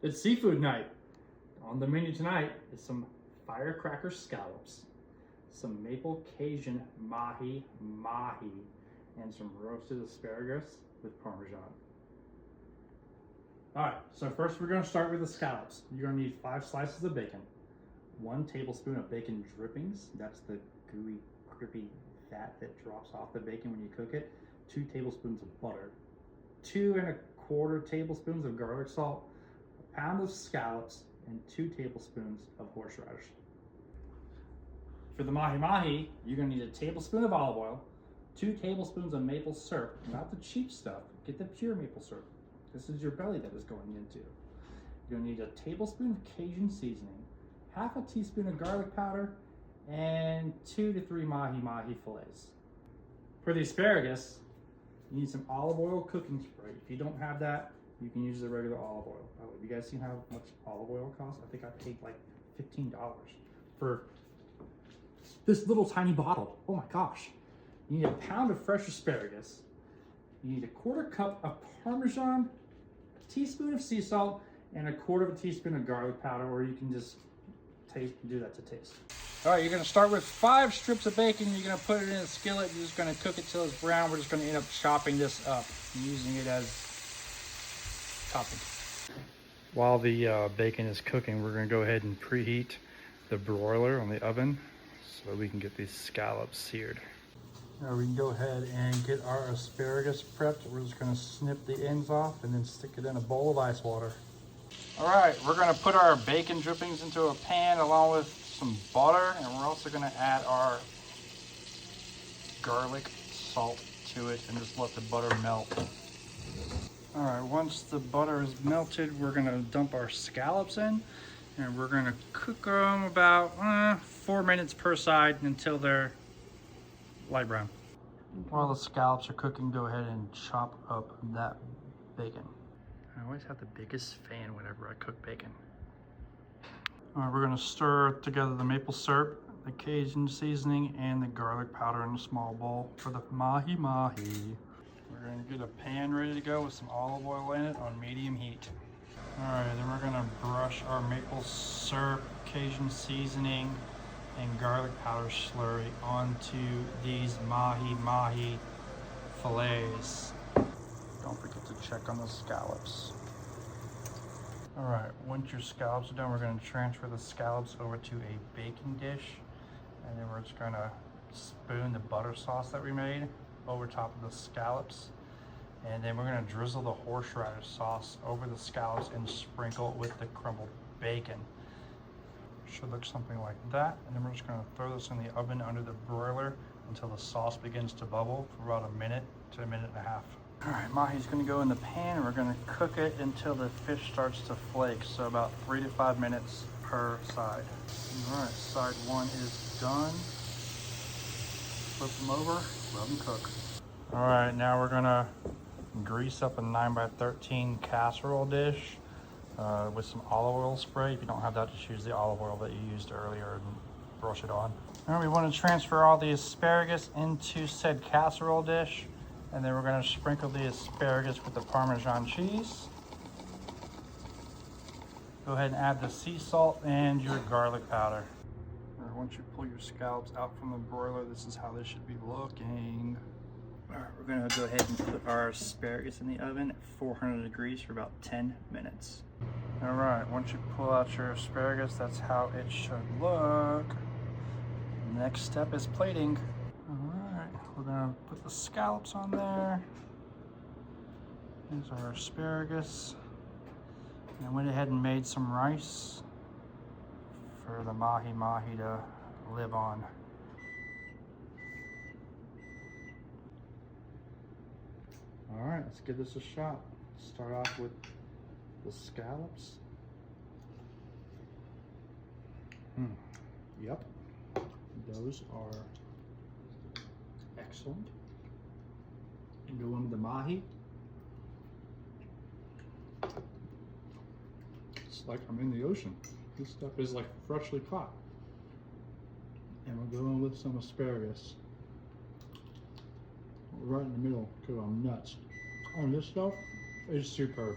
It's seafood night. On the menu tonight is some firecracker scallops, some maple Cajun mahi, and some roasted asparagus with Parmesan. All right, so first we're gonna start with the scallops. You're gonna need 5 slices of bacon, 1 tablespoon of bacon drippings. That's the gooey, crispy fat that drops off the bacon when you cook it. 2 tablespoons of butter, 2 1/4 tablespoons of garlic salt, a pound of scallops, and 2 tablespoons of horseradish. For the mahi, you're gonna need a tablespoon of olive oil, 2 tablespoons of maple syrup, not the cheap stuff, get the pure maple syrup. This is your belly that is going into. You're gonna need a tablespoon of Cajun seasoning, half a teaspoon of garlic powder, and 2 to 3 mahi fillets. For the asparagus, you need some olive oil cooking spray. If you don't have that, you can use the regular olive oil. Oh, have you guys seen how much olive oil costs? I think I paid like $15 for this little tiny bottle. Oh my gosh. You need a pound of fresh asparagus. You need a 1/4 cup of Parmesan, a teaspoon of sea salt, and a 1/4 teaspoon of garlic powder, or you can just do that to taste. All right, you're gonna start with 5 strips of bacon. You're gonna put it in a skillet. You're just gonna cook it till it's brown. We're just gonna end up chopping this up and using it as topping. While the bacon is cooking, we're gonna go ahead and preheat the broiler on the oven so we can get these scallops seared. Now we can go ahead and get our asparagus prepped. We're just gonna snip the ends off and then stick it in a bowl of ice water. All right, we're gonna put our bacon drippings into a pan along with some butter, and we're also gonna add our garlic salt to it and just let the butter melt. All right, once the butter is melted, we're gonna dump our scallops in, and we're gonna cook them about 4 minutes per side until they're light brown. While the scallops are cooking, go ahead and chop up that bacon. I always have the biggest fan whenever I cook bacon. All right, we're gonna stir together the maple syrup, the Cajun seasoning, and the garlic powder in a small bowl for the mahi. We're gonna get a pan ready to go with some olive oil in it on medium heat. All right, then we're gonna brush our maple syrup, Cajun seasoning, and garlic powder slurry onto these mahi fillets. Don't forget to check on the scallops. All right, once your scallops are done, we're gonna transfer the scallops over to a baking dish, and then we're just gonna spoon the butter sauce that we made over top of the scallops, and then we're gonna drizzle the horseradish sauce over the scallops and sprinkle it with the crumbled bacon. Should look something like that, and then we're just gonna throw this in the oven under the broiler until the sauce begins to bubble for about 1 minute to 1.5 minutes. All right, mahi's gonna go in the pan, and we're gonna cook it until the fish starts to flake, so about 3 to 5 minutes per side. All right, side 1 is done. Flip them over, let them cook. All right, now we're gonna grease up a 9x13 casserole dish with some olive oil spray. If you don't have that, just use the olive oil that you used earlier and brush it on. All right, we want to transfer all the asparagus into said casserole dish, and then we're going to sprinkle the asparagus with the Parmesan cheese. Go ahead and add the sea salt and your garlic powder. All right, once you pull your scallops out from the broiler, this is how they should be looking. All right, we're going to go ahead and put our asparagus in the oven at 400 degrees for about 10 minutes. All right, once you pull out your asparagus, that's how it should look. Next step is plating. All right, we're gonna put the scallops on there. There's our asparagus. And I went ahead and made some rice for the mahi to live on. All right, let's give this a shot. Start off with the scallops. Yep, those are excellent. Go in with the mahi. It's like I'm in the ocean. This stuff is like freshly caught. And we'll go in with some asparagus. Right in the middle, because I'm nuts. Oh, this stuff is superb.